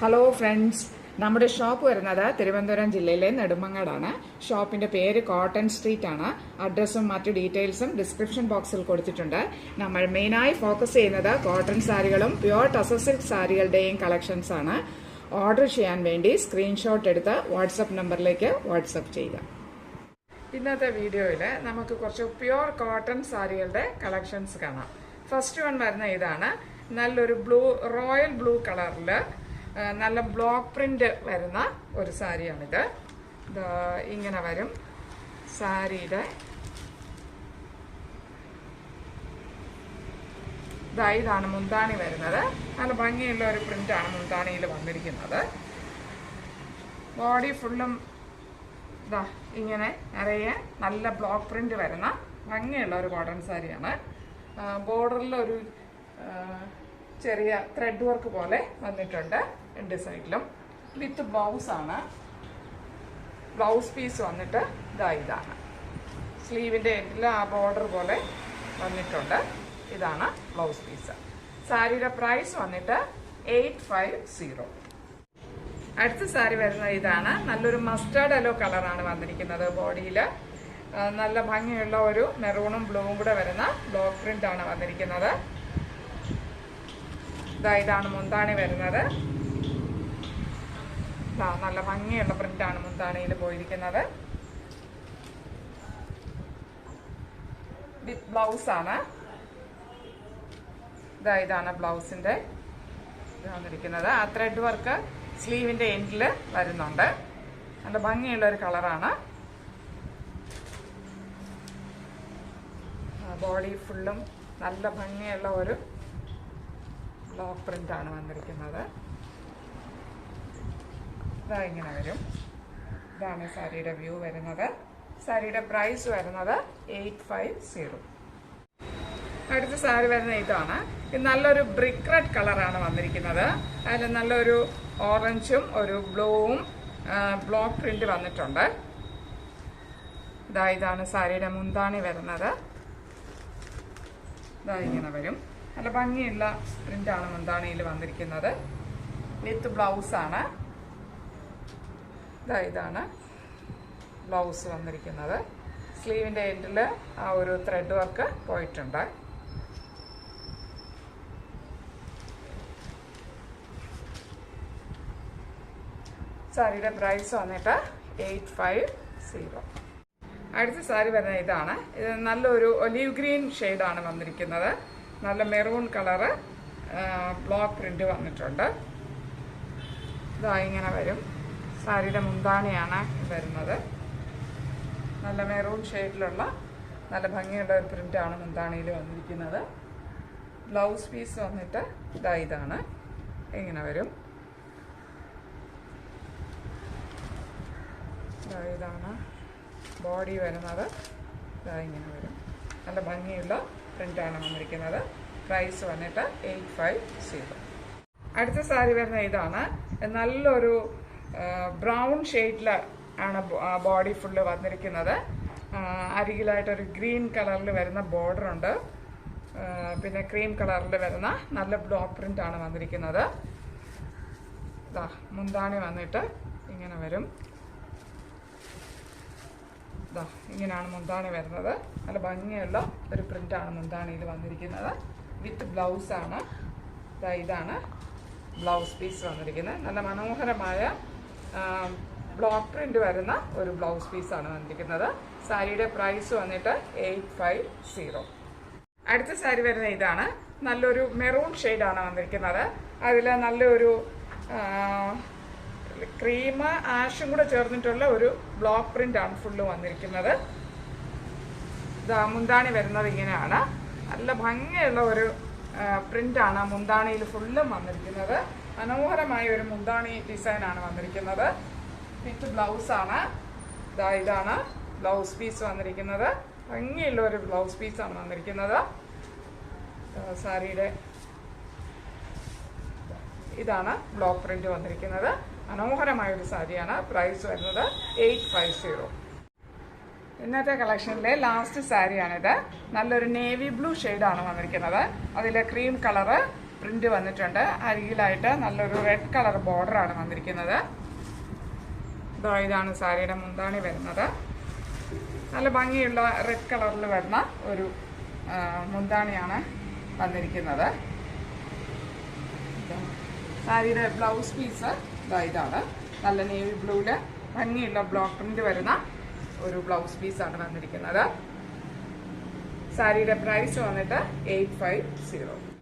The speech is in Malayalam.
ഹലോ ഫ്രണ്ട്സ്, നമ്മുടെ ഷോപ്പ് വരുന്നത് തിരുവനന്തപുരം ജില്ലയിലെ നെടുമങ്ങാടാണ്. ഷോപ്പിന്റെ പേര് കോട്ടൺ സ്ട്രീറ്റ് ആണ്. അഡ്രസ്സും മറ്റു ഡീറ്റെയിൽസും ഡിസ്ക്രിപ്ഷൻ ബോക്സിൽ കൊടുത്തിട്ടുണ്ട്. നമ്മൾ മെയിനായി ഫോക്കസ് ചെയ്യുന്നത് കോട്ടൺ സാരികളും പ്യുവർ ടസർ സിൽക്ക് സാരികളുടെയും കളക്ഷൻസ് ആണ്. ഓർഡർ ചെയ്യാൻ വേണ്ടി സ്ക്രീൻഷോട്ട് എടുത്ത് വാട്സപ്പ് നമ്പറിലേക്ക് വാട്സപ്പ് ചെയ്യുക. ഇന്നത്തെ വീഡിയോയിൽ നമുക്ക് കുറച്ച് പ്യുവർ കോട്ടൺ സാരികളുടെ കളക്ഷൻസ് കാണാം. ഫസ്റ്റ് വൺ വരുന്ന ഇതാണ്. നല്ലൊരു റോയൽ ബ്ലൂ കളറിൽ നല്ല ബ്ലോക്ക് പ്രിന്റ് വരുന്ന ഒരു സാരിയാണിത്. ഇങ്ങനെ വരും സാരിയുടെ. ഇതാണ് മുന്താണി വരുന്നത്. നല്ല ഭംഗിയുള്ള ഒരു പ്രിന്റാണ് മുന്താണിയിൽ വന്നിരിക്കുന്നത്. ബോഡി ഫുള്ളും ഇങ്ങനെ നിറയെ നല്ല ബ്ലോക്ക് പ്രിന്റ് വരുന്ന ഭംഗിയുള്ള ഒരു കോട്ടൺ സാരിയാണ്. ബോർഡറിൽ ഒരു ചെറിയ ത്രെഡ് വർക്ക് പോലെ വന്നിട്ടുണ്ട് രണ്ട് സൈഡിലും. വിത്ത് ബ്ലൗസ് ആണ്. ബ്ലൗസ് പീസ് വന്നിട്ട് ഇതാണ്. സ്ലീവിൻ്റെ എൻഡിൽ ആ ബോർഡർ പോലെ വന്നിട്ടുണ്ട്. ഇതാണ് ബ്ലൗസ് പീസ്. സാരിയുടെ പ്രൈസ് വന്നിട്ട് 850. അടുത്ത സാരി വരുന്നത് ഇതാണ്. നല്ലൊരു മസ്റ്റാർഡ് യെല്ലോ കളറാണ് വന്നിരിക്കുന്നത്. ബോഡിയിൽ നല്ല ഭംഗിയുള്ള ഒരു മെറൂണും ബ്ലൂവും കൂടെ വരുന്ന ബ്ലോക്ക് പ്രിന്റ് ആണ് വന്നിരിക്കുന്നത്. ഇതാണ് മുന്താണി വരുന്നത്. നല്ല ഭംഗിയുള്ള പ്രിന്റാണ് മുന്താണിയിൽ പോയിരിക്കുന്നത്. വിത്ത് ബ്ലൗസ് ആണ്. ഇതാണ് ബ്ലൗസിന്റെ വന്നിരിക്കുന്നത്. ആ ത്രെഡ് വർക്ക് സ്ലീവിന്റെ എൻഡിൽ വരുന്നുണ്ട്. നല്ല ഭംഗിയുള്ള ഒരു കളറാണ്. ബോഡി ഫുള്ളും നല്ല ഭംഗിയുള്ള ഒരു ബ്ലോക്ക് പ്രിന്റ് ആണ് വന്നിരിക്കുന്നത്. ഇങ്ങനെ വരും. ഇതാണ് സാരിയുടെ വ്യൂ വരുന്നത്. സാരിയുടെ പ്രൈസ് വരുന്നത് 850. അടുത്ത സാരി വരുന്നത് ഇതാണ്. ഇത് നല്ലൊരു ബ്രിക്ക് റെഡ് കളറാണ് വന്നിരിക്കുന്നത്. അതിൽ നല്ലൊരു ഓറഞ്ചും ഒരു ബ്ലൂവും ബ്ലോക്ക് പ്രിന്റ് വന്നിട്ടുണ്ട്. ഇതാണ് സാരിയുടെ മുന്താണി വരുന്നത്. ഇങ്ങനെ വരും. നല്ല ഭംഗിയുള്ള പ്രിന്റാണ് മുന്താണിയിൽ വന്നിരിക്കുന്നത്. വിത്ത് ബ്ലൗസ് ആണ്. ഇതാണ് ബ്ലൗസ് വന്നിരിക്കുന്നത്. സ്ലീവിന്റെ എൻഡിൽ ആ ഒരു ത്രെഡ് വർക്ക് പോയിട്ടുണ്ട്. സാരിയുടെ പ്രൈസ് വന്നിട്ട് 850. അടുത്ത സാരി വരുന്നത് ഇതാണ്. ഇത് നല്ലൊരു ഒലീവ് ഗ്രീൻ ഷെയ്ഡാണ് വന്നിരിക്കുന്നത്. നല്ല മെറൂൺ കളറ് ബ്ലോക്ക് പ്രിന്റ് വന്നിട്ടുണ്ട്. ഇങ്ങനെ വരും. സാരിയുടെ മുന്താണിയാണ് വരുന്നത്. നല്ല മെറൂൺ ഷെയ്ഡിലുള്ള നല്ല ഭംഗിയുള്ള ഒരു പ്രിന്റാണ് മുന്താണിയിൽ വന്നിരിക്കുന്നത്. ബ്ലൗസ് പീസ് വന്നിട്ട് ഇതാണ്. ഇങ്ങനെ വരും. ഇതാണ് ബോഡി വരുന്നത്. ഇങ്ങനെ വരും. നല്ല ഭംഗിയുള്ള പ്രിന്റാണ് വന്നിരിക്കുന്നത്. പ്രൈസ് വന്നിട്ട് 850. അടുത്ത സാരി വരുന്നത് ഇതാണ്. നല്ലൊരു ബ്രൗൺ ഷെയ്ഡിൽ ആണ് ബോഡി ഫുള്ള് വന്നിരിക്കുന്നത്. അരികിലായിട്ടൊരു ഗ്രീൻ കളറിൽ വരുന്ന ബോർഡർ ഉണ്ട്. പിന്നെ ക്രീം കളറിൽ വരുന്ന നല്ല ബ്ലോക്ക് പ്രിന്റ് ആണ് വന്നിരിക്കുന്നത്. മുന്താണി വന്നിട്ട് ഇങ്ങനെ വരും. ഇങ്ങനെയാണ് മുന്താണി വരുന്നത്. നല്ല ഭംഗിയുള്ള ഒരു പ്രിന്റാണ് മുന്താണിയിൽ വന്നിരിക്കുന്നത്. വിത്ത് ബ്ലൗസ് ആണ്. ഇതാണ് ബ്ലൗസ് പീസ് വന്നിരിക്കുന്നത്. നല്ല മനോഹരമായ ബ്ലോക്ക് പ്രിന്റ് വരുന്ന ഒരു ബ്ലൗസ് പീസാണ് വന്നിരിക്കുന്നത്. സാരിയുടെ പ്രൈസ് വന്നിട്ട് 850. അടുത്ത സാരി വരുന്നത് ഇതാണ്. നല്ലൊരു മെറൂൺ ഷെയ്ഡാണ് വന്നിരിക്കുന്നത്. അതിൽ നല്ലൊരു ക്രീം ആഷും കൂടെ ചേർന്നിട്ടുള്ള ഒരു ബ്ലോക്ക് പ്രിന്റ് ആണ് ഫുള്ള് വന്നിരിക്കുന്നത്. മുന്താണി വരുന്നത് ഇങ്ങനെയാണ്. നല്ല ഭംഗിയുള്ള ഒരു പ്രിന്റാണ് മുന്താണിയിൽ ഫുള്ളും വന്നിരിക്കുന്നത്. മനോഹരമായ ഒരു മുന്താണി ഡിസൈനാണ് വന്നിരിക്കുന്നത്. വിത്ത് ബ്ലൗസ് ആണ്. ഇതാണ് ബ്ലൗസ് പീസ് വന്നിരിക്കുന്നത്. ഭംഗിയുള്ള ഒരു ബ്ലൗസ് പീസാണ് വന്നിരിക്കുന്നത്. സാരിയുടെ ഇതാണ് ബ്ലോക്ക് പ്രിന്റ് വന്നിരിക്കുന്നത്. മനോഹരമായ ഒരു സാരിയാണ്. പ്രൈസ് വരുന്നത് 850. ഇന്നത്തെ കളക്ഷനിലെ ലാസ്റ്റ് സാരിയാണിത്. നല്ലൊരു നേവി ബ്ലൂ ഷെയ്ഡാണ് വന്നിരിക്കുന്നത്. അതിൽ ക്രീം കളറ് പ്രിന്റ് വന്നിട്ടുണ്ട്. അരികിലായിട്ട് നല്ലൊരു റെഡ് കളർ ബോർഡറാണ് വന്നിരിക്കുന്നത്. ഇതാണ് സാരിയുടെ മുന്താണി വരുന്നത്. നല്ല ഭംഗിയുള്ള റെഡ് കളറിൽ വരുന്ന ഒരു മുന്താണിയാണ് വന്നിരിക്കുന്നത്. സാരിയുടെ ബ്ലൗസ് പീസ് ഇതാണ്. നല്ല നേവി ബ്ലൂവില് ഭംഗിയുള്ള ബ്ലോക്ക് പ്രിന്റ് വരുന്ന ഒരു ബ്ലൗസ് പീസാണ് വന്നിരിക്കുന്നത്. സാരിയുടെ പ്രൈസ് വന്നിട്ട് 850.